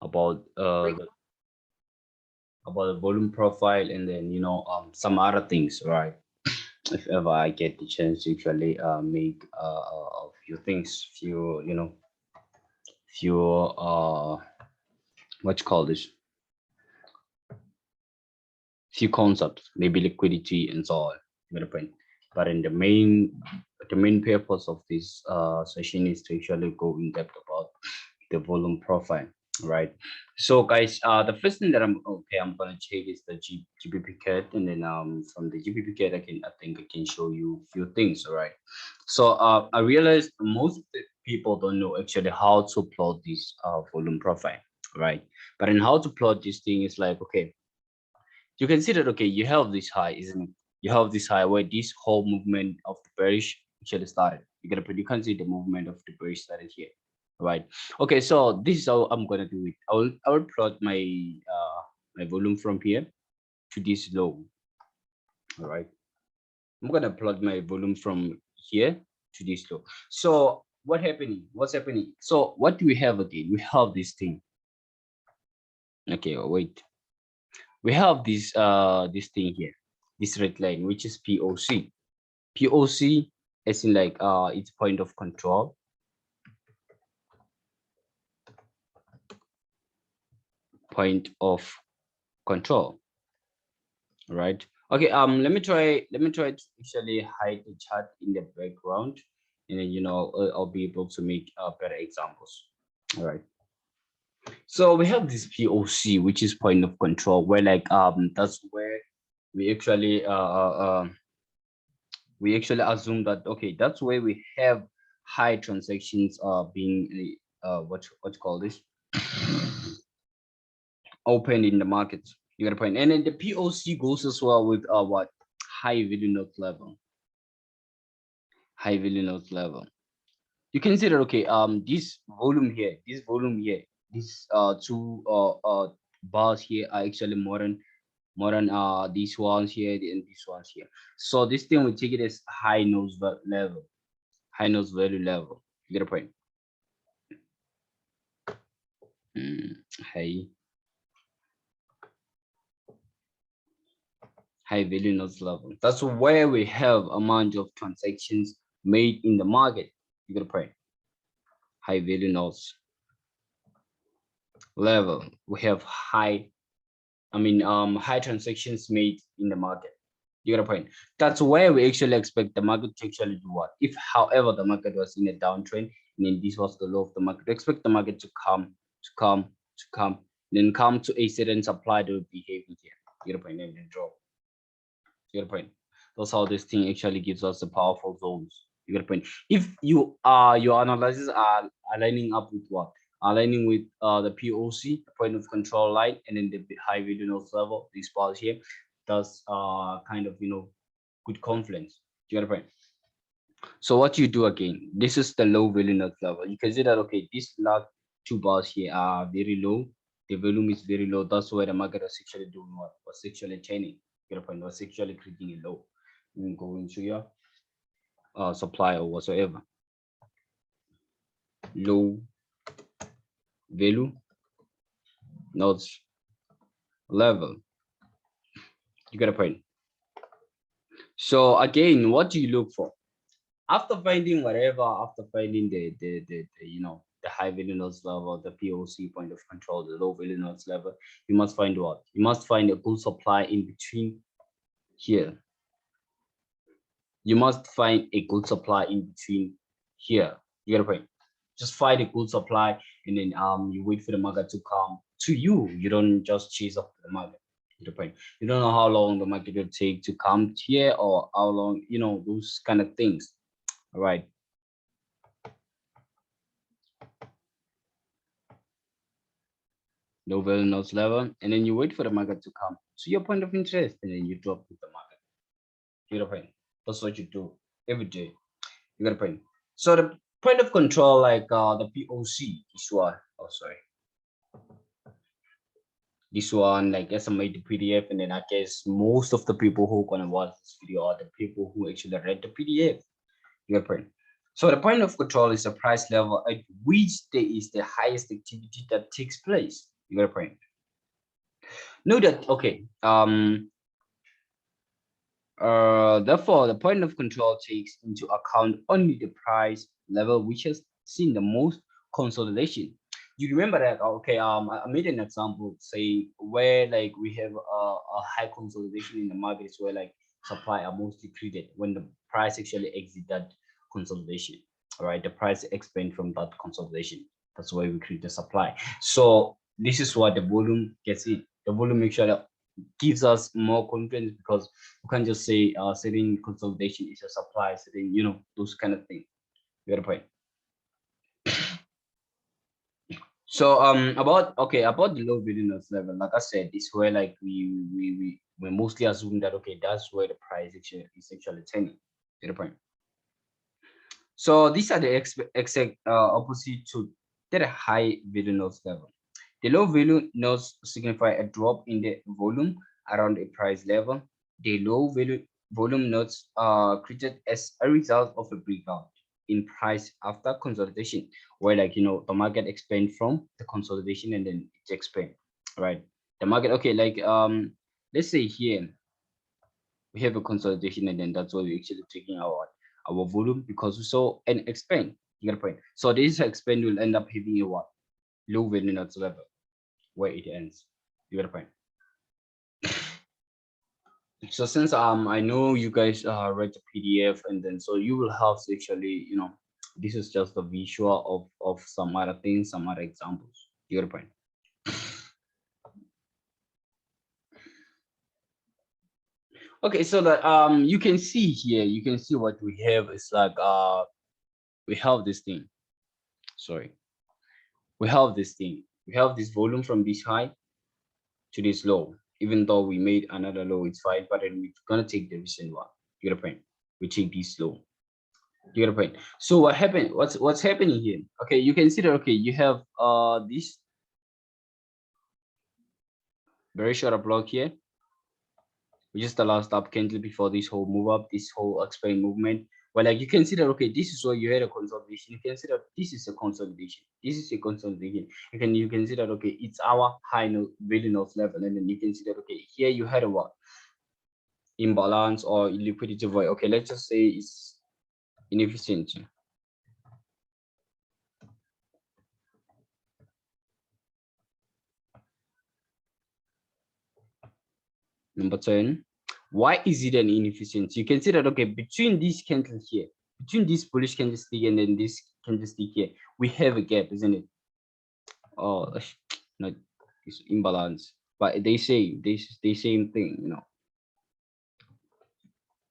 about about the volume profile, and then some other things, right? If ever I get the chance to actually make a few things, few what you call this, few concepts, maybe liquidity and so on. You get the point. But in the main purpose of this session is to actually go in depth about the volume profile, right? So guys, the first thing that I'm gonna check is the GBP cat, and then from the GBP cat I think I can show you a few things, all right? So I realized most of the people don't know actually how to plot this volume profile, right? But in how to plot this thing is like, okay, you can see that, okay, you have this high, isn't it? You have this high where this whole movement of the bearish actually started. You can see the movement of the bearish started here, right? Okay, so this is how I'm gonna do it. I will plot my volume from here to this low. All right, I'm gonna plot my volume from here to this low. So what's happening? So what do we have again? We have this thing. Okay, wait, we have this thing here, this red line, which is POC. POC as in like it's point of control, point of control, right? Okay, let me try to actually hide the chart in the background, and then I'll be able to make better examples. All right. So we have this POC, which is point of control, where like that's where we actually assume that, okay, that's where we have high transactions being what you call this, open in the market. You got a point. And then the POC goes as well with what, high value note level, high value note level. You can see that, okay, this volume here, these two bars here are actually more than these ones here and these ones here. So this thing we take it as level, high nose value level. You get a point. Mm, high high value nodes level. That's where we have amount of transactions made in the market. You get a point. High value nodes level. We have high transactions made in the market. You get a point. That's where we actually expect the market to actually do what? If, however, the market was in a downtrend and then this was the low of the market, we expect the market to come, then come to a certain supply to behave here. You get a point, and then drop. You get a point. That's how this thing actually gives us the powerful zones. You get a point. If your analysis are aligning up with what? Aligning with the POC, the point of control line, and then the high value nodes level, these bars here, does kind of good confluence. You get a point. So what you do again, this is the low value node level. You can see that, okay, these last two bars here are very low. The volume is very low. That's why the market was actually doing what? Was actually chaining. Get a point. Was actually creating a low. You can go into your supply or whatsoever. Low value nodes level. You get a point. So again, what do you look for? After finding whatever, after finding the high value nodes level, the POC point of control, the low value nodes level, you must find what? You must find a good supply in between here. You must find a good supply in between here. You get a point. Just find a good supply, and then you wait for the market to come to you. You don't just chase up the market. You get a point. You don't know how long the market will take to come here, or how long, those kind of things. All right. Low value nodes level, and then you wait for the market to come to your point of interest, and then you drop with the market. You get a point. That's what you do every day. You get a point. So the point of control, like the POC, this one. Oh, sorry. This one, like estimate the PDF, and then I guess most of the people who gonna watch this video are the people who actually read the PDF. You get a point. So the point of control is the price level at which there is the highest activity that takes place. You got a point. Know that, okay, therefore, the point of control takes into account only the price level which has seen the most consolidation. You remember that? Okay, I made an example, say where like we have a high consolidation in the markets where like supply are mostly created when the price actually exit that consolidation. All right, the price expand from that consolidation. That's why we create the supply. So this is what the volume gets it. The volume makes sure that gives us more confidence because we can't just say certain consolidation is a supply, certain, you know, those kind of things. You got a point. So about, okay, about the low willingness level, like I said, it's where like we mostly assume that okay, that's where the price actually is actually turning. You got a point. So these are the exact opposite to the high willingness level. The low value notes signify a drop in the volume around a price level. The low value volume notes are created as a result of a breakout in price after consolidation, where like you know the market expand from the consolidation and then it expand, right? The market, okay, like let's say here we have a consolidation and then that's why we're actually taking our volume because we saw an expand. You get a point. So this expand will end up having a what? Low value notes level where it ends. You get a point. So since I know you guys read the PDF and then so you will have to actually, you know, this is just a visual of some other things, some other examples. You get a point. Okay, so that you can see here, you can see what we have is like we have this thing. Sorry, we have this thing. We have this volume from this high to this low. Even though we made another low, it's fine, but then we're gonna take the recent one. You get a point. We take this low. You get a point. So what happened? What's happening here? Okay, you can see that. Okay, you have this very short block here, which is the last up candle before this whole move up, this whole expand movement. Well, like you can see that. Okay, this is where you had a consolidation. You can see that this is a consolidation. This is a consolidation. You can see that. Okay, it's our high note, value note level, and then you can see that. Okay, here you had a what? Imbalance or liquidity void. Okay, let's just say it's inefficiency. Number 10. Why is it an inefficiency? You can see that, okay, between these candles here, between this bullish candlestick and then this candlestick here, we have a gap, isn't it? Oh, no, it's imbalance. But they say this the same thing, you know,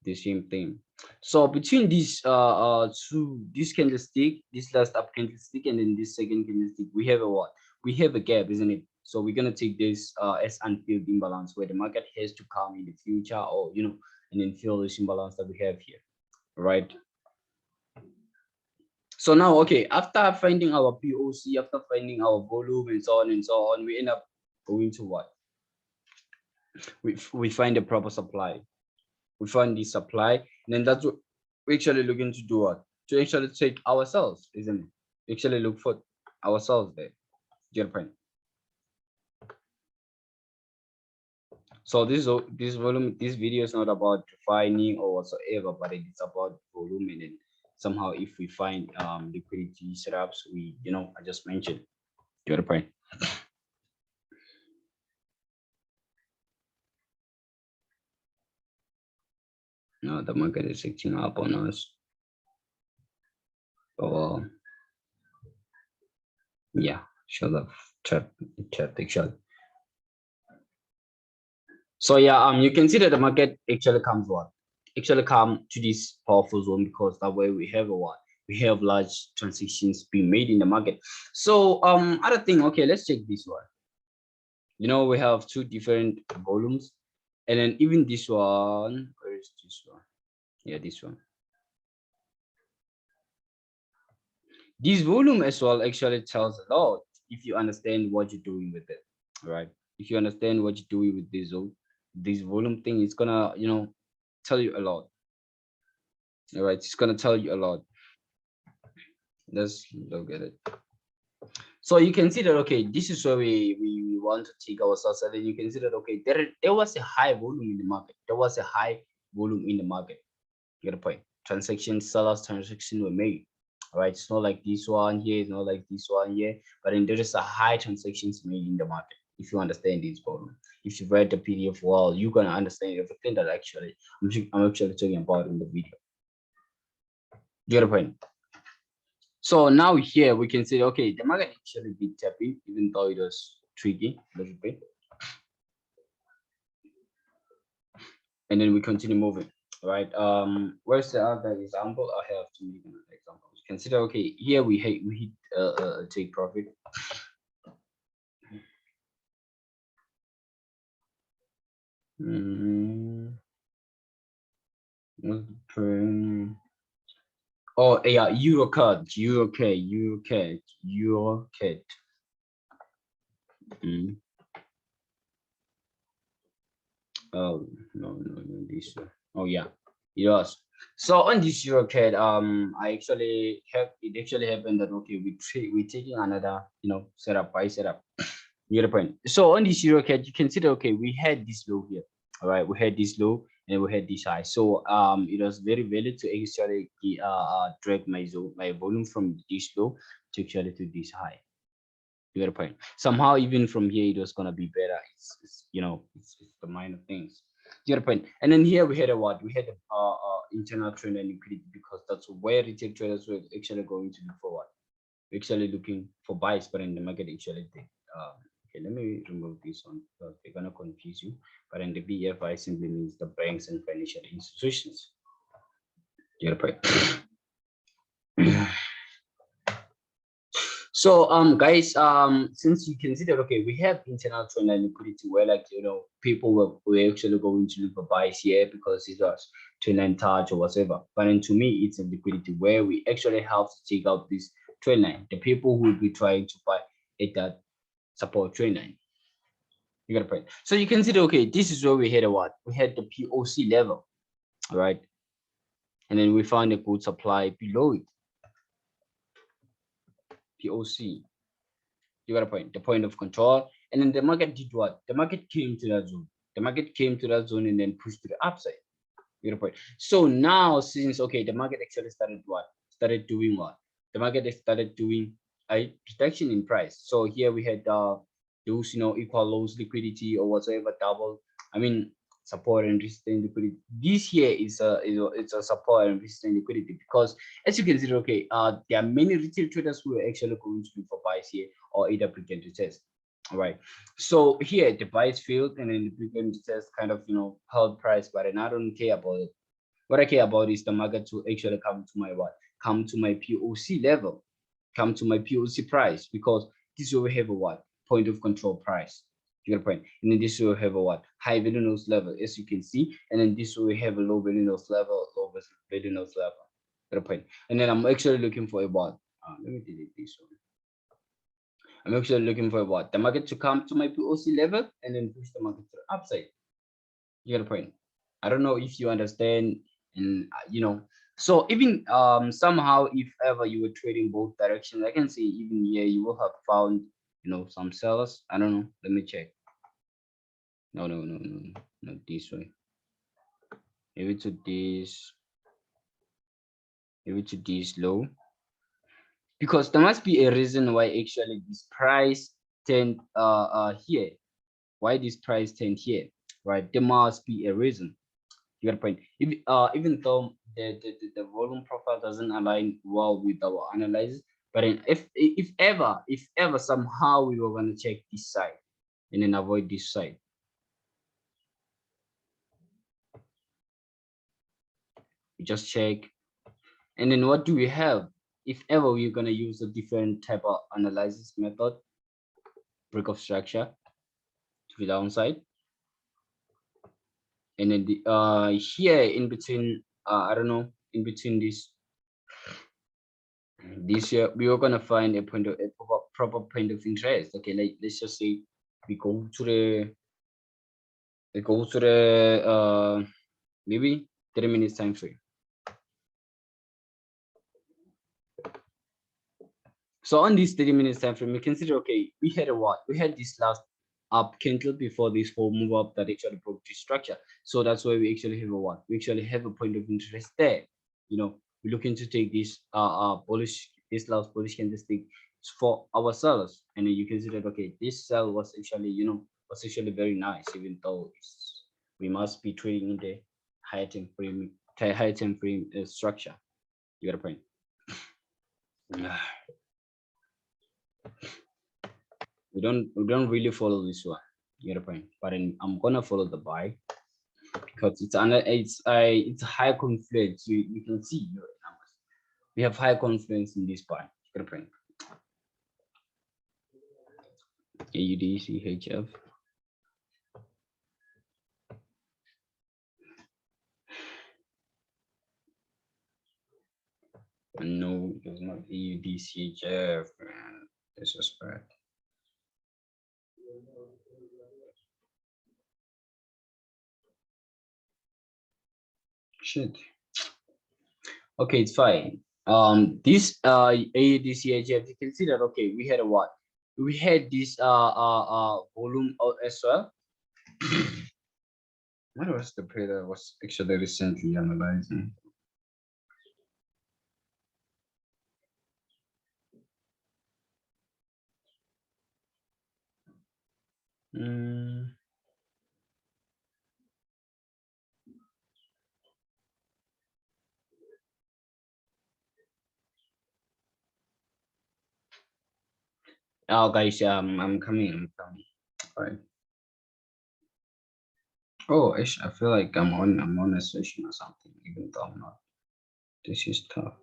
the same thing. So between these two, this candlestick, this last up candlestick, and then this second candlestick, we have a what? We have a gap, isn't it? So we're gonna take this as unfilled imbalance where the market has to come in the future, or you know, and then fill this imbalance that we have here, right? So now, okay, after finding our POC, after finding our volume and so on, we end up going to what? We find a proper supply. We find the supply, and then that's what we're actually looking to do, what? To actually take ourselves, isn't it? Actually look for ourselves there. Get a point. So this volume, this video is not about defining or whatsoever, but it's about volume, and then somehow if we find liquidity setups, we, you know, I just mentioned. Get a point. No, the market is acting up on us. Oh, yeah, shut up, chat, actually. So yeah, you can see that the market actually comes what? Actually come to this powerful zone because that way we have a what? We have large transactions being made in the market. So other thing, okay, let's check this one. You know, we have two different volumes, and then even this one, where is this one? Yeah, this one. This volume as well actually tells a lot if you understand what you're doing with it, right? If you understand what you're doing with this volume thing, it's gonna, you know, tell you a lot. All right, it's gonna tell you a lot. Let's look at it. So you can see that, okay, this is where we want to take ourselves, and then you can see that, okay, there was a high volume in the market. There was a high volume in the market. You get a point. Transactions, sellers transactions were made. All right, it's not like this one here, it's not like this one here, but then there is a high transactions made in the market. If you understand this volume, if you read the PDF well, you're gonna understand everything that actually I'm actually talking about in the video. You get a point. So now here we can say, okay, the market actually did tapping, even though it was tricky a little bit. And then we continue moving, right? Where's the other example? I have to make another example. Consider, okay, here we hit take profit. Oh yeah, Eurocard. Oh no, this one. Oh yeah, it was. So on this Eurocard, I actually have it actually happened that, okay, we taking another, setup by setup. You get the point. So on this Eurocard, you can see that, okay, we had this low here. All right, we had this low and we had this high. So it was very valid to actually drag my volume from this low to actually to this high. You get a point. Somehow, even from here, it was gonna be better. It's the minor things. You get a point. And then here we had a what? We had a internal trend and liquidity, because that's where retail traders were actually going to look for what? We're actually looking for buys, but in the market actually think. Okay, let me remove this one because they're gonna confuse you. But in the BFI simply means the banks and financial institutions. You get a point. So guys, since you consider, okay, we have internal trend and liquidity where, like, people were actually going to look for buys here because it was trend line touch or whatever. But then to me, it's a liquidity where we actually have to take out this trend line. The people who will be trying to buy at that support trend line. You got a point. So you consider, okay, this is where we had a what? We had the POC level, all right? And then we found a good supply below it. POC. You got a point, the point of control. And then the market did what? The market came to that zone. The market came to that zone and then pushed to the upside. You got a point. So now, since, okay, the market actually started what? Started doing what? The market started doing a reduction in price. So here we had those, equal lows liquidity or whatsoever double. I mean, support and resistance liquidity. This here is it's a support and resistance liquidity, because as you can see, okay, there are many retail traders who are actually going to look for buys here or either pretend to test. All right. So here the buys failed, and then the pretend to test kind of held price, but I don't care about it. What I care about is the market to actually come to my what? Come to my POC level, come to my POC price, because this will have a what? Point of control price. You get a point. And then this will have a what? High value nodes level, as you can see, and then this will have a low value nodes level, low value nodes level. Get a point. And then I'm actually looking for a what? Let me delete this one. I'm actually looking for what? The market to come to my POC level and then push the market to the upside. You get a point. I don't know if you understand, and so even somehow, if ever you were trading both directions, I can say even here you will have found some sellers. I don't know. Let me check. No, not this way. Maybe to this. Maybe to this low. Because there must be a reason why actually this price turned here. Why this price turned here, right? There must be a reason. You got a point. If, even though the volume profile doesn't align well with our analysis, but if ever somehow we were going to check this side and then avoid this side, we just check, and then what do we have? If ever we're going to use a different type of analysis method, break of structure to the downside, and then the here in between, I don't know, in between this year we are gonna find a proper point of interest. Okay, let's just say we go to the maybe 3 minutes time frame. So on this 30 minutes time frame, we consider, okay, we had a what? We had this last up candle before this whole move up that actually broke this structure. So that's why we actually have a what? We actually have a point of interest there. You know, we're looking to take this bullish, this last bullish candlestick for our sellers. And then you can see that, okay, this sell was actually, you know, was actually very nice, even though we must be trading in the higher time frame structure. You got a point. We don't really follow this one. You get a point. But I'm gonna follow the buy because it's high confluence. You can see your numbers. We have high confluence in this buy. You get a point. AUD CHF. No, it was not AUD CHF, man. This was bad. Shit. Okay, it's fine. This AUD CHF, you can see that, okay, we had a what? We had this volume as well. What was the pair that was actually recently analyzing? Oh, guys, I'm coming. All right. Oh, I feel like I'm on a session or something, even though I'm not. This is tough.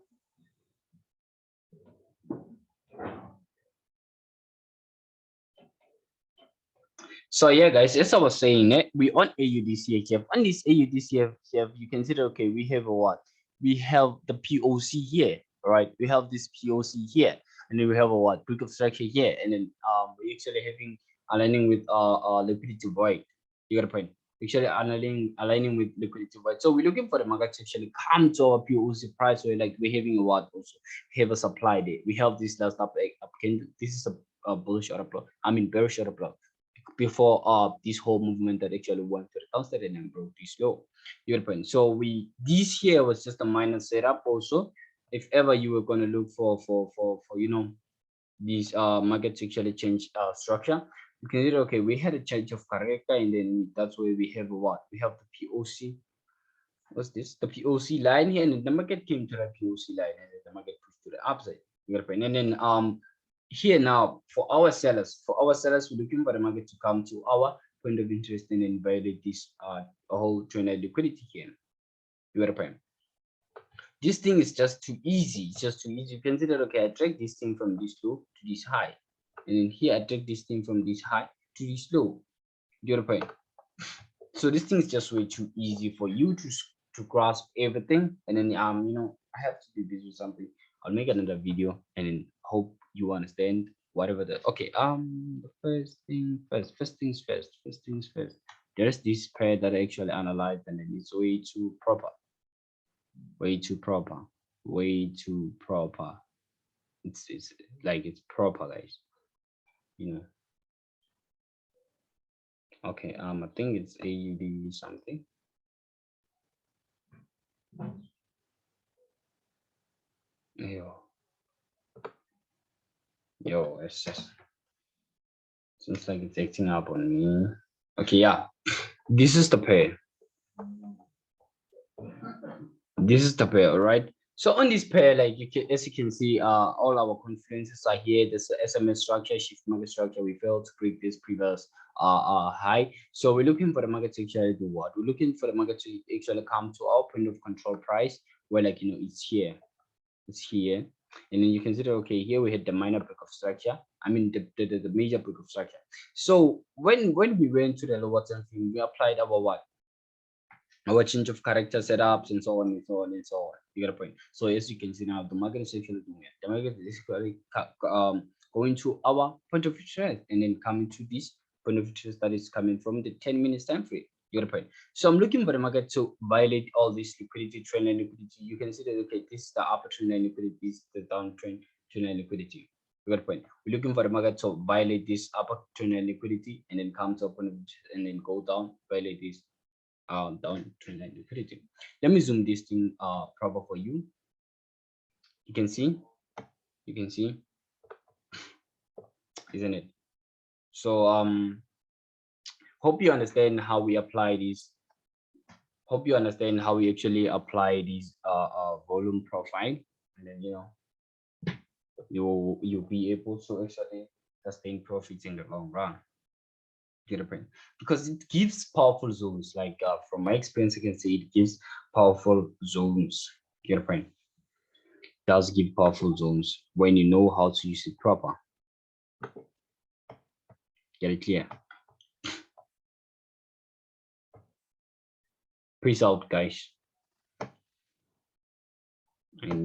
So yeah, guys, as I was saying, we on AUDCHF. On this AUDCHF, you consider, okay, we have a what? We have the POC here, right? We have this POC here, and then we have a what? Brick of structure here, and then we're actually having aligning with liquidity void. You got a point. Actually aligning with liquidity void. So we're looking for the market to actually come to our POC price where like we're having a what also have a supply there. We have this last up candle. This is a bullish order block. I mean bearish order block before this whole movement that actually went to the downside and then broke this low. You get the point. So this here was just a minor setup also. If ever you were going to look for you know these markets actually change structure, you can see, okay, we had a change of character, and then that's where we have what? We have the POC. What's this? The POC line here, and the market came to the POC line, and then the market pushed to the upside. You get the point. And then here now for our sellers, we're looking for the market to come to our point of interest and then violate this whole trend liquidity here. You got a point. This thing is just too easy. It's just too easy. You consider, okay, I drag this thing from this low to this high, and then here I drag this thing from this high to this low. You got a point. So this thing is just way too easy for you to grasp everything, and then you know, I have to do this with something. I'll make another video and then hope you understand whatever the okay. The first things first. There's this pair that I actually analyzed, and then it's way too proper. It's like it's proper, guys. You know. Okay, I think it's AUD something. Yo, it's just seems like it's acting up on me. Okay, yeah. This is the pair. This is the pair, all right? So on this pair, like as you can see, all our confluences are here. This SMS structure, shift market structure. We failed to break this previous high. So we're looking for the market to actually do what? We're looking for the market to actually come to our point of control price, where like you know it's here. It's here. And then you consider, okay, here we had the minor break of structure. I mean the major break of structure. So when we went to the lower time frame, we applied our what? Our change of character setups and so on and so on and so on. You get a point. So as you can see now, the market is actually doing it. The market is actually going to our point of interest and then coming to this point of interest that is coming from the 10 minutes time frame. You get a point. So I'm looking for the market to violate all this liquidity, trend line liquidity. You can see that, okay, this is the upper trend line liquidity, this is the downtrend trend line liquidity. You got a point. We're looking for the market to violate this upper trendline liquidity and then comes up and then go down, violate this down trendline liquidity. Let me zoom this thing proper for you. You can see, isn't it? So hope you understand how we apply this. Hope you understand how we actually apply this volume profile, and then you'll be able to actually sustain profits in the long run. Get a point? Because it gives powerful zones. Like from my experience, I can say it gives powerful zones. Get a point? Does give powerful zones when you know how to use it proper. Get it clear? Peace out, guys. And